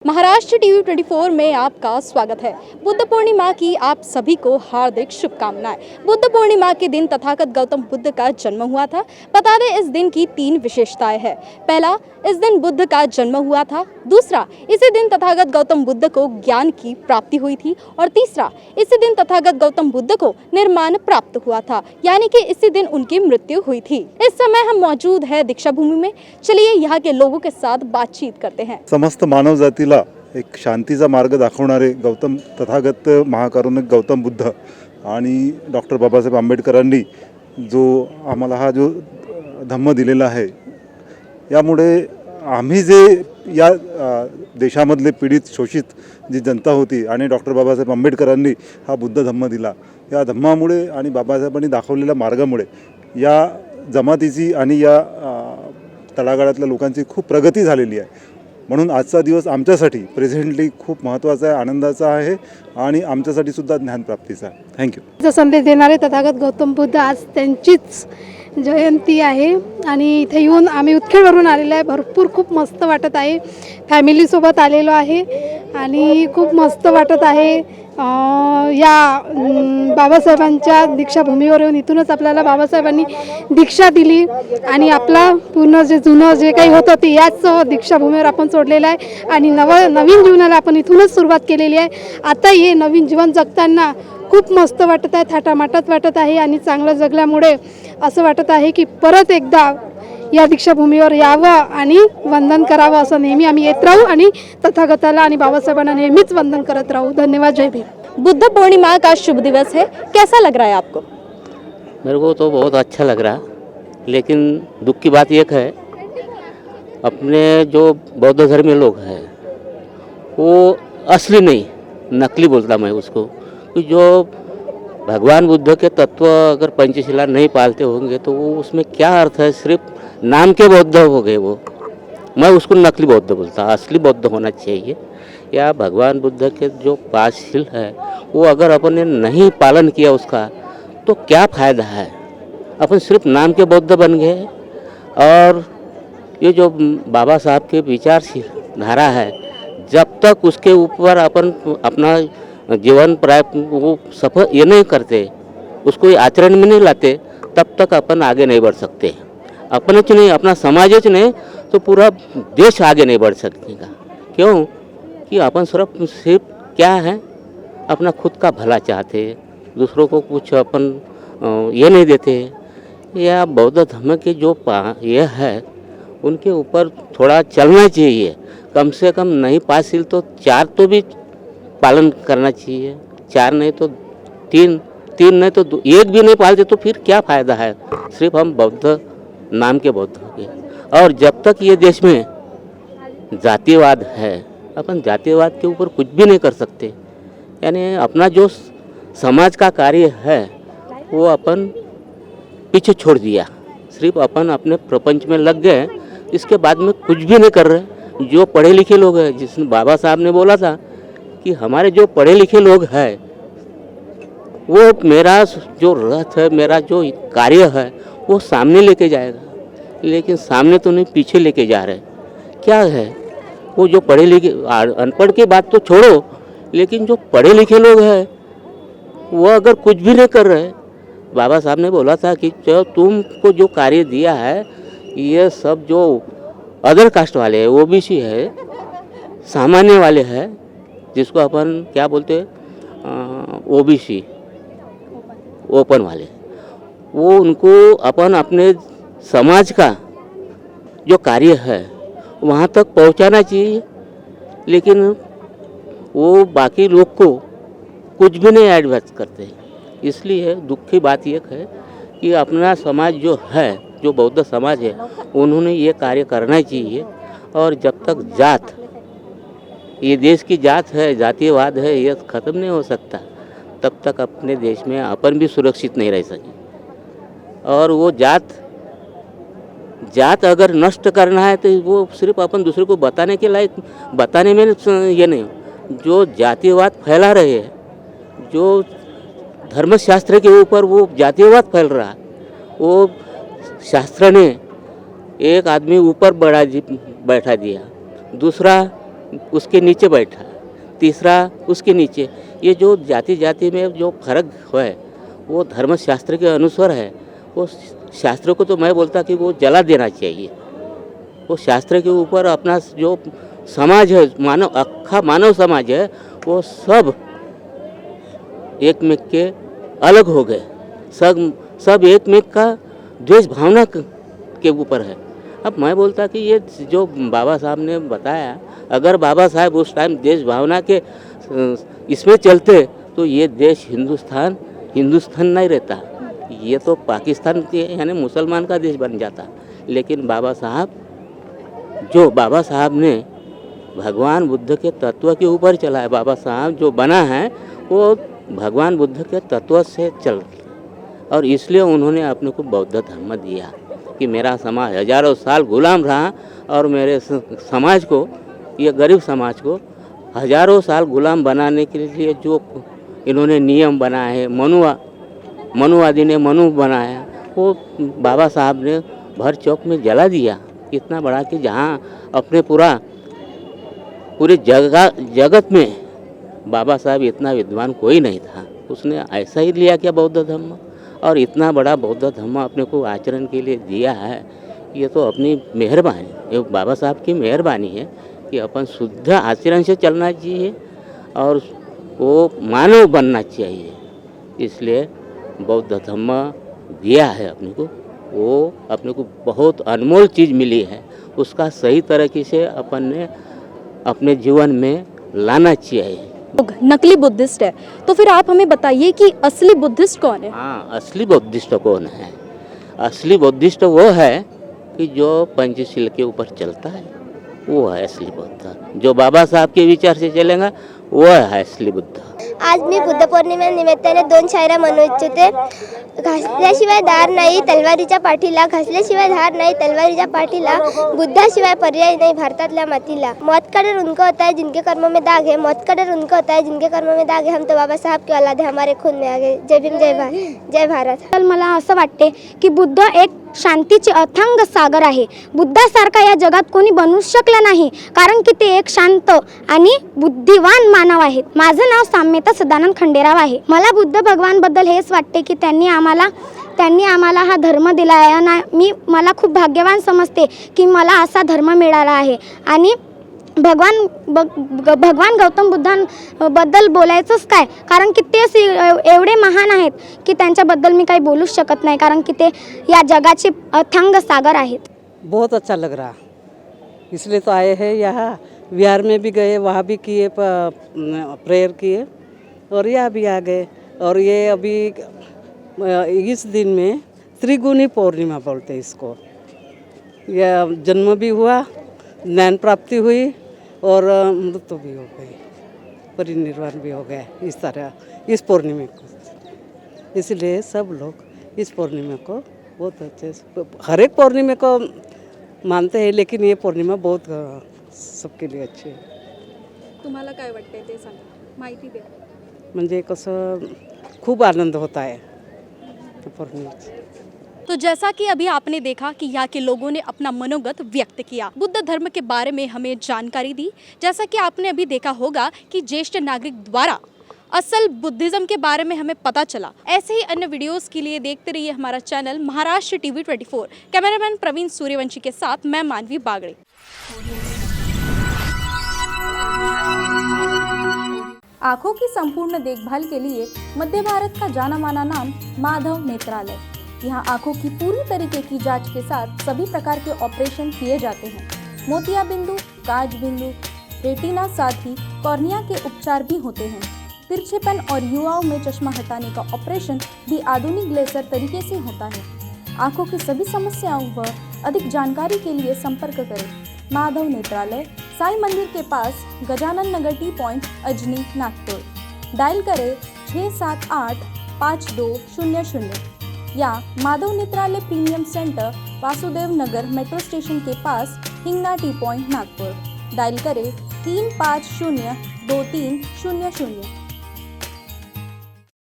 Maharashtra TV 24 में आपका स्वागत है। बुद्ध पूर्णिमा की आप सभी को हार्दिक शुभकामनाएं। बुद्ध पूर्णिमा के दिन तथागत गौतम बुद्ध का जन्म हुआ था। बता दें इस दिन की 3 विशेषताएं हैं। पहला, इस दिन बुद्ध का जन्म हुआ था। दूसरा, इसी दिन तथागत गौतम बुद्ध को ज्ञान की प्राप्ति हुई थी। और तीसरा, इसी दिन तथागत गौतम बुद्ध को निर्माण प्राप्त हुआ था, यानी कि इसी दिन उनकी मृत्यु हुई थी। इस समय हम मौजूद है दीक्षा भूमि में। चलिए यहाँ के लोगों के साथ बातचीत करते हैं। समस्त मानव जातीला एक शांतीचा मार्ग दाखवणारे गौतम तथागत महाकारुणिक गौतम बुद्ध आणि डॉक्टर बाबासाहेब आंबेडकरांनी जो आम्हाला हा जो धम्म दिलेला आहे, यामुळे आम्ही जे या देशामधले पीडित शोषित जी जनता होती आणि डॉक्टर बाबासाहेब आंबेडकरांनी हा बुद्ध धम्म दिला, या धम्मामुळे आणि बाबासाहेबांनी दाखवलेल्या मार्गामुळे या जमातीची आणि या तळागाळातल्या लोकांची खूप प्रगती झालेली आहे। म्हणून आजचा दिवस आमच्यासाठी प्रेझेंटली खूप महत्त्वाचा आहे, आनंदाचा आहे आणि आमच्यासाठी सुद्धा ज्ञानप्राप्तीचा आहे। थँक्यू। जो संदेश देणारे तथागत गौतम बुद्ध आज त्यांचीच जयंती आहे आणि इथे येऊन आम्ही उत्खेडवरून आलेलो आहे। भरपूर खूप मस्त वाटत आहे। फॅमिलीसोबत आलेलो आहे आणि खूप मस्त वाटत आहे। या बाबासाहेबांच्या दीक्षाभूमीवर येऊन इथूनच आपल्याला बाबासाहेबांनी दीक्षा दिली आणि आपला पूर्ण जे जुनं जे काही होतं ते याच दीक्षाभूमीवर आपण सोडलेलं आहे आणि नवीन जीवनाला आपण इथूनच सुरुवात केलेली आहे। आता हे नवीन जीवन जगताना खूप मस्त वाटत आहे, थाटामाटात वाटत आहे आणि चांगलं जगल्यामुळे असं वाटत आहे की परत एकदा या दीक्षाभूमीवर यावं आणि वंदन करावं। असं नेहमी आम्ही येत राहू आणि तथागताला आणि बाबासाहेबांना नेहमीच वंदन करत राहू। धन्यवाद। जय भीम। बुद्ध पूर्णिमा का शुभ दिवस है, कैसा लग रहा है आपको? मेरे को तो बहुत अच्छा लग रहा, लेकिन दुख की बात एक है, अपने जो बौद्ध धर्मी लोग हैं वो असली नहीं नकली बोलता मैं उसको, कि जो भगवान बुद्ध के तत्व अगर पंचशिला नहीं पालते होंगे तो वो उसमें क्या अर्थ है, सिर्फ नाम के बौद्ध हो गए वो। मैं उसको नकली बौद्ध बोलता, असली बौद्ध होना चाहिए। या भगवान बुद्ध के जो 5 शील है वो अगर अपन ने नहीं पालन किया उसका तो क्या फ़ायदा है, अपन सिर्फ नाम के बौद्ध बन गए। और ये जो बाबा साहब के विचारशील धारा है, जब तक उसके ऊपर अपन अपना जीवन प्राप्त वो सफल ये नहीं करते, उसको आचरण में नहीं लाते, तब तक अपन आगे नहीं बढ़ सकते। अपने च नहीं, अपना समाज च नहीं तो पूरा देश आगे नहीं बढ़ सकेगा। क्यों कि अपन सिर्फ क्या है, अपना खुद का भला चाहते, दूसरों को कुछ अपन ये नहीं देते। या बौद्ध धर्म के जो ये है उनके ऊपर थोड़ा चलना चाहिए। कम से कम नहीं 5 शील तो 4 तो भी पालन करना चाहिए। 4 नहीं तो 3 नहीं तो 1 भी नहीं पालते तो फिर क्या फ़ायदा है, सिर्फ हम बौद्ध नाम के बौद्ध हो गए। और जब तक ये देश में जातिवाद है, अपन जातिवाद के ऊपर कुछ भी नहीं कर सकते। यानी अपना जो समाज का कार्य है वो अपन पीछे छोड़ दिया, सिर्फ अपन अपने प्रपंच में लग गए, इसके बाद में कुछ भी नहीं कर रहे। जो पढ़े लिखे लोग हैं, जिसने बाबा साहब ने बोला था कि हमारे जो पढ़े लिखे लोग हैं वो मेरा जो रथ है, मेरा जो कार्य है वो सामने लेके जाएगा, लेकिन सामने तो नहीं पीछे लेके जा रहे। क्या है वो जो पढ़े लिखे, अनपढ़ की बात तो छोड़ो, लेकिन जो पढ़े लिखे लोग हैं वो अगर कुछ भी नहीं कर रहे, बाबा साहब ने बोला था कि जो तुमको जो कार्य दिया है ये सब जो अदर कास्ट वाले हैं, ओबीसी है, सामान्य वाले हैं, जिसको अपन क्या बोलते हैं ओबीसी ओपन वाले, वो उनको अपन अपने समाज का जो कार्य है वहाँ तक पहुँचाना चाहिए। लेकिन वो बाकी लोग को कुछ भी नहीं एडवाइस करते। इसलिए दुख की बात यह है कि अपना समाज जो है, जो बौद्ध समाज है, उन्होंने ये कार्य करना चाहिए। और जब तक जात, ये देश की जात है, जातीयवाद है, ये ख़त्म नहीं हो सकता, तब तक अपने देश में अपन भी सुरक्षित नहीं रह सके। और वो जात अगर नष्ट करना है तो वो सिर्फ अपन दूसरे को बताने के लायक, बताने में ये नहीं। जो जातीयवाद फैला रहे हैं, जो धर्मशास्त्र के ऊपर वो जातीयवाद फैल रहा है, वो शास्त्र ने एक आदमी ऊपर बैठा दिया, दूसरा उसके नीचे बैठा, तीसरा उसके नीचे। ये जो जाति जाति में जो फर्क है वो धर्मशास्त्र के अनुसार है। वो शास्त्र को तो मैं बोलता कि वो जला देना चाहिए। वो शास्त्र के ऊपर अपना जो समाज है, अक्खा मानव समाज है, वो सब एक में के अलग हो गए। सब एक में का द्वेष भावना के ऊपर है। अब मैं बोलता कि ये जो बाबा साहब ने बताया, अगर बाबा साहब उस टाइम देश भावना के इसमें चलते तो ये देश हिंदुस्तान नहीं रहता, ये तो पाकिस्तान के यानी मुसलमान का देश बन जाता। लेकिन बाबा साहब ने भगवान बुद्ध के तत्व के ऊपर चला है। बाबा साहब जो बना है वो भगवान बुद्ध के तत्व से चल, और इसलिए उन्होंने अपने को बौद्ध धर्म दिया कि मेरा समाज हजारों साल गुलाम रहा और मेरे समाज को, ये गरीब समाज को हजारों साल गुलाम बनाने के लिए जो इन्होंने नियम बनाए हैं, मनुवादी ने मनु बनाया, वो बाबा साहब ने भर चौक में जला दिया। इतना बड़ा कि जहाँ अपने पूरे जगत में बाबा साहब इतना विद्वान कोई नहीं था, उसने ऐसा ही लिया क्या बौद्ध धर्म, और इतना बड़ा बौद्ध धर्म अपने को आचरण के लिए दिया है। ये तो अपनी मेहरबानी, ये बाबा साहब की मेहरबानी है कि अपन शुद्ध आचरण से चलना चाहिए और वो मानव बनना चाहिए। इसलिए बौद्ध धर्म दिया है अपने को, वो अपने को बहुत अनमोल चीज़ मिली है, उसका सही तरीके से अपन ने अपने जीवन में लाना चाहिए। लोग नकली बुद्धिस्ट है, तो फिर आप हमें बताइए कि असली बुद्धिस्ट कौन है? हाँ, असली बुद्धिस्ट कौन है? असली बुद्धिस्ट वो है कि जो पंचशील के ऊपर चलता है, वो है असली बुद्ध। जो बाबा साहब के विचार से चलेगा वो है असली बुद्ध। आज मी बुद्ध पौर्णिमे निमित्ताने 2 शायऱ्या म्हणू इच्छिते। घासल्याशिवाय धार नाही तलवारीच्या पाठीला, घासल्याशिवाय धार नाही तलवारीच्या पाठीला, बुद्धाशिवाय पर्याय नाही भारतातल्या मातीला। मौत का डर उनको होता है जिनके कर्मों में दाग है, मौत का डर उनको होता है जिनके कर्मों में दाग है। हम तो बाबा साहब के औलाद है, हमारे खून में आगे। जय भीम, जय भारत। मला असं वाटते की बुद्ध एक शांतीचे अथांग सागर आहे। बुद्धासारखा या जगात कोणी बनू शकला नाही, कारण की ते एक शांत आणि बुद्धिवान मानव आहेत। माझं नाव साम्यता सदानंद खंडेराव आहे। मला बुद्ध भगवान बद्दल हेच वाटते की त्यांनी आम्हाला हा धर्म दिला आहे आणि मला खूप भाग्यवान समजते की मला असा धर्म मिळाला आहे। आणि भगवान गौतम बुद्धांबद्दल बोलायचंच काय, कारण की ते एवढे महान आहेत की त्यांच्याबद्दल मी काही बोलूच शकत नाही, कारण की ते या जगाचे अथांग सागर आहेत। बहुत अच्छा लग रहा, इसलिए तो आए हैं यहाँ। बिहार में भी गए, वहाँ भी किए, प्रेयर किए और यहाँ भी आ गए। और ये अभी इस दिन में त्रिगुणी पौर्णिमा बोलते हैं इसको। यह जन्म भी हुआ, ज्ञान प्राप्ति हुई और मृत्यु भी हो गई, परिनिर्वाण भी हो गया इस तरह इस पूर्णिमा को। इसलिए सब लोग इस पूर्णिमा को बहुत अच्छे से, हर एक पूर्णिमा को मानते हैं, लेकिन ये पूर्णिमा बहुत सबके लिए अच्छी है। तुम्हाला काय वाटते ते सांगा, माहिती दे। म्हणजे कसं खूप आनंद होता है पूर्णिमेचा। तो जैसा कि अभी आपने देखा कि यहाँ के लोगों ने अपना मनोगत व्यक्त किया, बुद्ध धर्म के बारे में हमें जानकारी दी। जैसा कि आपने अभी देखा होगा कि ज्येष्ठ नागरिक द्वारा असल बुद्धिज़्म के बारे में हमें पता चला। ऐसे ही अन्य वीडियोस के लिए देखते रहिए हमारा channel Maharashtra TV 24। Cameraman Praveen Suryavanshi के साथ मैं मानवी बागड़े। आँखों की संपूर्ण देखभाल के लिए मध्य भारत का जाना माना नाम माधव नेत्रालय। यहाँ आँखों की पूरी तरीके की जांच के साथ सभी प्रकार के ऑपरेशन किए जाते हैं। मोतिया बिंदु, काज बिंदु, रेटिना, साथ ही कॉर्निया के उपचार भी होते हैं। तिरछेपन और युवाओं में चश्मा हटाने का ऑपरेशन भी आधुनिक लेजर तरीके से होता है। आँखों की सभी समस्याओं व अधिक जानकारी के लिए संपर्क करें माधव नेत्रालय, साई मंदिर के पास, Gajanan Nagar T point, Ajni, Nagpur. Dial करें 678 5200 या Madhav Netralaya premium centre, Vasudev Nagar metro station के पास, Hingna T point, Nagpur. Dial करें 350 2300।